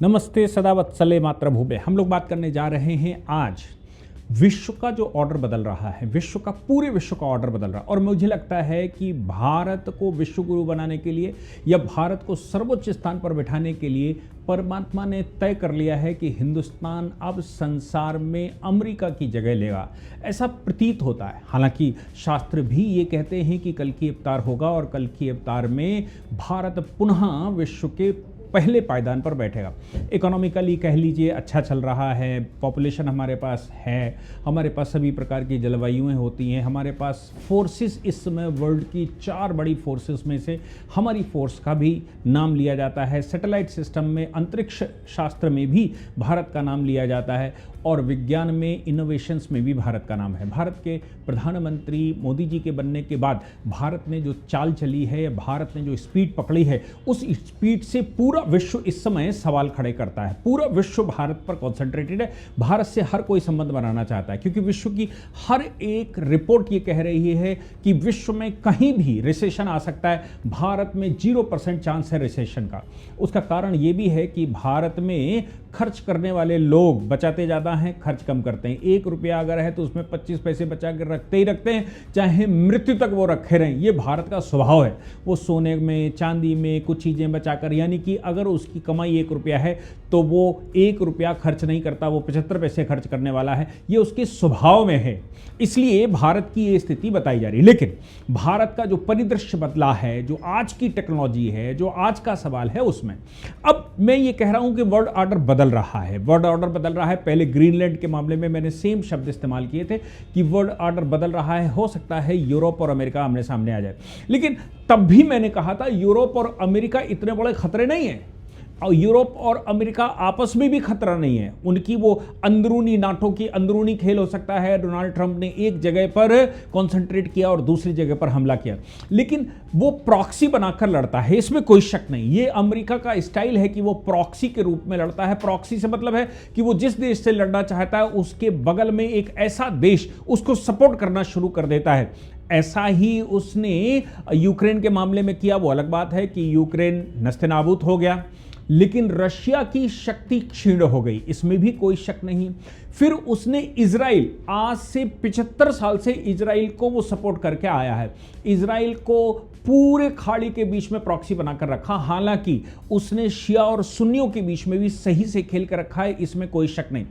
नमस्ते सदा वत्सले मातृभूमे। हम लोग बात करने जा रहे हैं आज विश्व का जो ऑर्डर बदल रहा है, पूरे विश्व का ऑर्डर बदल रहा है। और मुझे लगता है कि भारत को विश्व गुरु बनाने के लिए या भारत को सर्वोच्च स्थान पर बैठाने के लिए परमात्मा ने तय कर लिया है कि हिंदुस्तान अब संसार में अमेरिका की जगह लेगा, ऐसा प्रतीत होता है। हालांकि शास्त्र भी ये कहते हैं कि कल की अवतार होगा और कल की अवतार में भारत पुनः विश्व के पहले पायदान पर बैठेगा। इकोनॉमिकली कह लीजिए अच्छा चल रहा है, पॉपुलेशन हमारे पास है, हमारे पास सभी प्रकार की जलवायुएं होती हैं, हमारे पास फोर्सेस इस समय वर्ल्ड की 4 बड़ी फोर्सेस में से हमारी फोर्स का भी नाम लिया जाता है। सैटेलाइट सिस्टम में, अंतरिक्ष शास्त्र में भी भारत का नाम लिया जाता है और विज्ञान में, इनोवेशंस में भी भारत का नाम है। भारत के प्रधानमंत्री मोदी जी के बनने के बाद भारत ने जो चाल चली है, भारत ने जो स्पीड पकड़ी है, उस स्पीड से पूरा विश्व इस समय सवाल खड़े करता है। पूरा विश्व भारत पर कॉन्सेंट्रेटेड है, भारत से हर कोई संबंध बनाना चाहता है, क्योंकि विश्व की हर एक रिपोर्ट ये कह रही है कि विश्व में कहीं भी रिसेशन आ सकता है, भारत में 0% चांस है रिसेशन का। उसका कारण ये भी है कि भारत में खर्च करने वाले लोग बचाते ज़्यादा हैं, खर्च कम करते हैं। 1 रुपया अगर है तो उसमें 25 पैसे बचा कर रखते ही रखते हैं, चाहे मृत्यु तक वो रखे रहें। ये भारत का स्वभाव है। वो सोने में, चांदी में कुछ चीज़ें बचाकर, यानी कि अगर उसकी कमाई 1 रुपया है तो वो 1 रुपया खर्च नहीं करता, वो 75 पैसे खर्च करने वाला है। ये उसके स्वभाव में है, इसलिए भारत की ये स्थिति बताई जा रही है। लेकिन भारत का जो परिदृश्य बदला है, जो आज की टेक्नोलॉजी है, जो आज का सवाल है, उसमें अब मैं ये कह रहा हूं कि वर्ल्ड ऑर्डर बदल रहा है। वर्ल्ड ऑर्डर बदल रहा है। पहले ग्रीनलैंड के मामले में मैंने सेम शब्द इस्तेमाल किए थे कि वर्ल्ड ऑर्डर बदल रहा है। हो सकता है यूरोप और अमेरिका आमने सामने आ जाए, लेकिन तब भी मैंने कहा था यूरोप और अमेरिका इतने बड़े खतरे नहीं है। और यूरोप और अमेरिका आपस में भी खतरा नहीं है। उनकी वो अंदरूनी नाटों की अंदरूनी खेल हो सकता है। डोनाल्ड ट्रंप ने एक जगह पर कंसंट्रेट किया और दूसरी जगह पर हमला किया, लेकिन वो प्रॉक्सी बनाकर लड़ता है, इसमें कोई शक नहीं। ये अमेरिका का स्टाइल है कि वो प्रॉक्सी के रूप में लड़ता है। प्रॉक्सी से मतलब है कि वो जिस देश से लड़ना चाहता है उसके बगल में एक ऐसा देश उसको सपोर्ट करना शुरू कर देता है। ऐसा ही उसने यूक्रेन के मामले में किया। वो अलग बात है कि यूक्रेन नस्तेनाबूद हो गया, लेकिन रशिया की शक्ति क्षीण हो गई, इसमें भी कोई शक नहीं। फिर उसने इजराइल, आज से 75 साल से इजराइल को वो सपोर्ट करके आया है। इजराइल को पूरे खाड़ी के बीच में प्रॉक्सी बनाकर रखा। हालांकि उसने शिया और सुन्नियों के बीच में भी सही से खेल कर रखा है, इसमें कोई शक नहीं।